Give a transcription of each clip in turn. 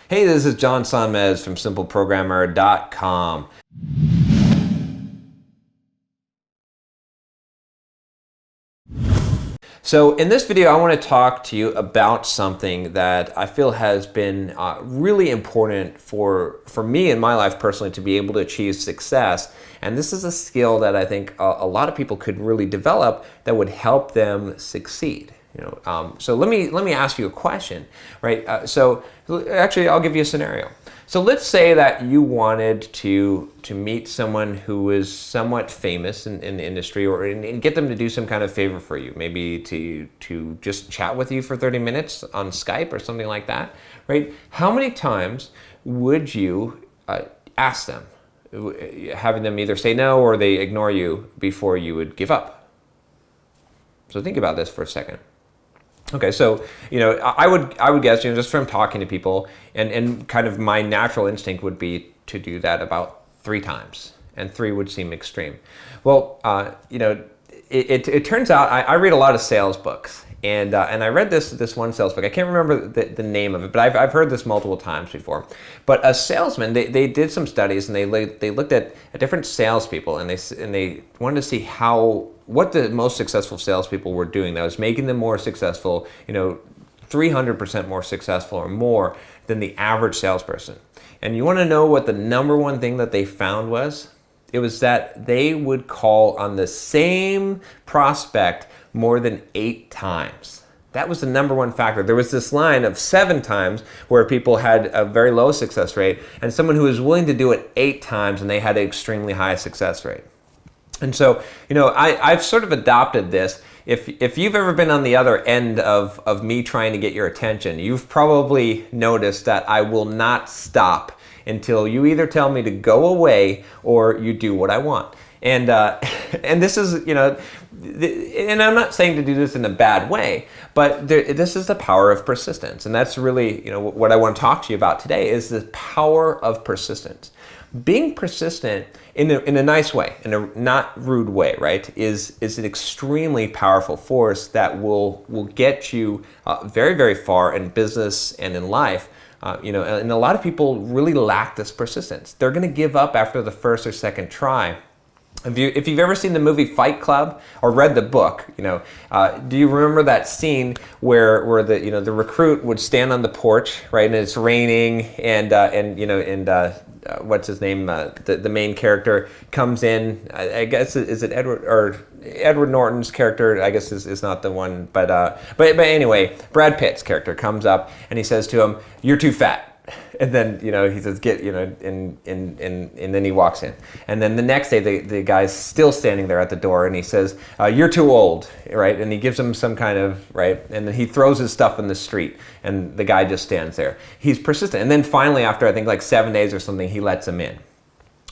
Hey, this is John Sonmez from simpleprogrammer.com. So in this video, I want to talk to you about something that I feel has been really important for me in my life personally to be able to achieve success. And this is a skill that I think a lot of people could really develop that would help them succeed. So let me ask you a question, right? So actually, I'll give you a scenario. So let's say that you wanted to meet someone who was somewhat famous in the industry, and get them to do some kind of favor for you, maybe to just chat with you for 30 minutes on Skype or something like that, right? How many times would you ask them, having them either say no or they ignore you before you would give up? So think about this for a second. Okay, so I would guess, just from talking to people, and kind of my natural instinct would be to do that about 3 times, and 3 would seem extreme. Well, it turns out I read a lot of sales books, and I read this one sales book. I can't remember the name of it, but I've heard this multiple times before. But a salesman, they did some studies, and they looked at different salespeople, and they wanted to see what the most successful salespeople were doing that was making them more successful, 300% more successful or more than the average salesperson. And you want to know what the number one thing that they found was? It was that they would call on the same prospect more than 8 times. That was the number one factor. There was this line of 7 times where people had a very low success rate, and someone who was willing to do it 8 times and they had an extremely high success rate. And so, I've sort of adopted this. If you've ever been on the other end of me trying to get your attention, you've probably noticed that I will not stop until you either tell me to go away or you do what I want. And this is, and I'm not saying to do this in a bad way, but this is the power of persistence. And that's really, what I want to talk to you about today is the power of persistence. Being persistent in a nice way, in a not rude way, right, is an extremely powerful force that will get you very, very far in business and in life. And a lot of people really lack this persistence. They're going to give up after the first or second try. If you've ever seen the movie Fight Club or read the book, do you remember that scene where the recruit would stand on the porch, right, and it's raining, and what's his name? The main character comes in. I guess is it Edward Norton's character? I guess is not the one, but anyway, Brad Pitt's character comes up and he says to him, "You're too fat." And then, he says, get, and then he walks in. And then the next day, the guy's still standing there at the door, and he says, "You're too old," right? And he gives him some kind of, right? And then he throws his stuff in the street, and the guy just stands there. He's persistent. And then finally, after I think like 7 days or something, he lets him in.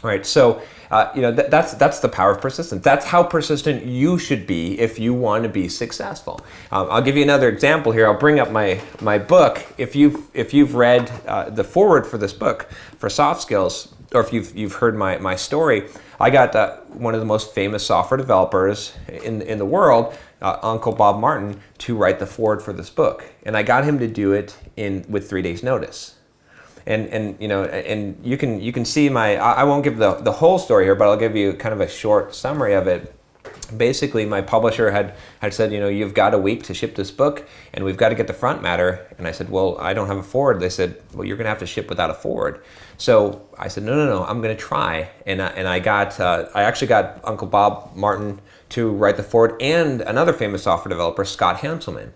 Right, so that's the power of persistence. That's how persistent you should be if you want to be successful. I'll give you another example here. I'll bring up my book. If you've read the foreword for this book for soft skills, or if you've heard my story, I got one of the most famous software developers in the world, Uncle Bob Martin, to write the foreword for this book, and I got him to do it with 3 days' notice. And you can see I won't give the whole story here, but I'll give you kind of a short summary of it. Basically, my publisher had said, you've got a week to ship this book, and we've got to get the front matter. And I said, well, I don't have a forward. They said, well, you're going to have to ship without a forward. So I said, no, I'm going to try. And I actually got Uncle Bob Martin to write the forward, and another famous software developer, Scott Hanselman.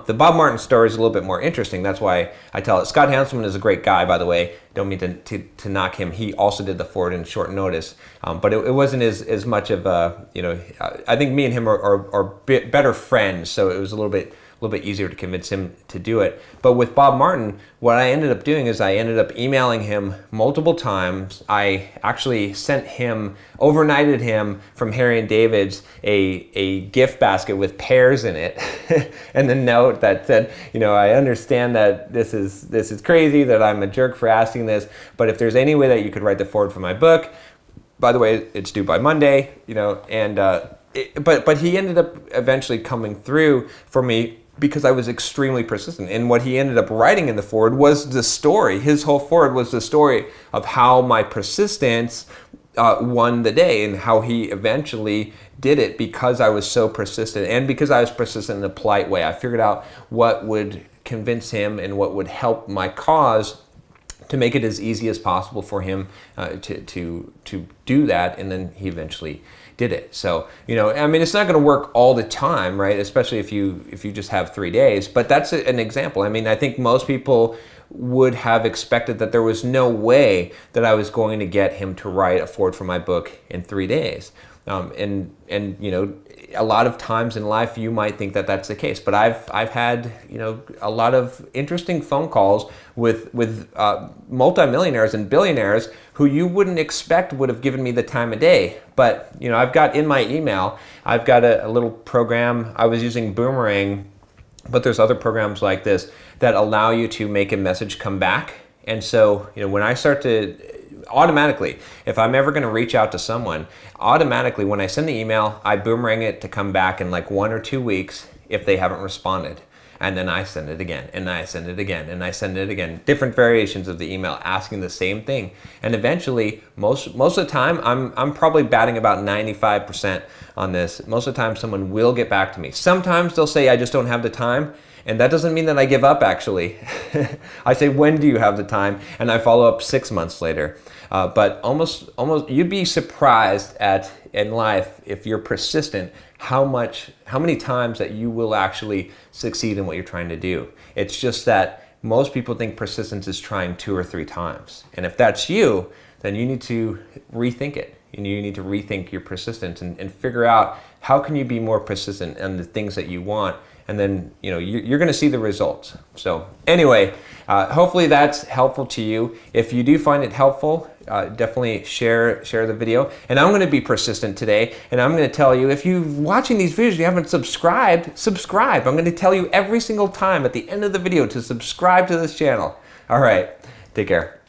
The Bob Martin story is a little bit more interesting. That's why I tell it. Scott Hanselman is a great guy, by the way. Don't mean to knock him. He also did the forward in short notice, but it wasn't as much of a, I think me and him are better friends, so it was a little bit easier to convince him to do it. But with Bob Martin, what I ended up doing is I ended up emailing him multiple times. I actually overnighted him from Harry and David's a gift basket with pears in it, and the note that said, I understand that this is crazy, that I'm a jerk for asking this, but if there's any way that you could write the forward for my book, by the way, it's due by Monday, but he ended up eventually coming through for me because I was extremely persistent. And what he ended up writing in the foreword was the story. His whole foreword was the story of how my persistence won the day, and how he eventually did it because I was so persistent, and because I was persistent in a polite way. I figured out what would convince him and what would help my cause to make it as easy as possible for him to do that, and then he eventually did it. So, you know, I mean, it's not going to work all the time, right? Especially if you just have 3 days. But that's an example. I mean, I think most people would have expected that there was no way that I was going to get him to write a foreword for my book in 3 days. And you know, a lot of times in life you might think that that's the case, but I've had, you know, a lot of interesting phone calls with multimillionaires and billionaires who you wouldn't expect would have given me the time of day. But, you know, I've got in my email, I've got a little program. I was using Boomerang, but there's other programs like this that allow you to make a message come back. And so, you know, when I start to automatically, if I'm ever going to reach out to someone, automatically when I send the email, I boomerang it to come back in like 1 or 2 weeks if they haven't responded. And then I send it again, and I send it again, and I send it again. Different variations of the email asking the same thing. And eventually, most of the time, I'm probably batting about 95% on this. Most of the time, someone will get back to me. Sometimes they'll say, I just don't have the time. And that doesn't mean that I give up, actually. I say, when do you have the time? And I follow up 6 months later. But almost, you'd be surprised in life, if you're persistent, how many times that you will actually succeed in what you're trying to do. It's just that most people think persistence is trying 2 or 3 times. And if that's you, then you need to rethink it. You need to rethink your persistence and figure out how can you be more persistent in the things that you want. And then, you know, you're going to see the results. So anyway, hopefully that's helpful to you. If you do find it helpful, definitely share the video. And I'm going to be persistent today. And I'm going to tell you, if you're watching these videos, you haven't subscribed, subscribe. I'm going to tell you every single time at the end of the video to subscribe to this channel. All right, take care.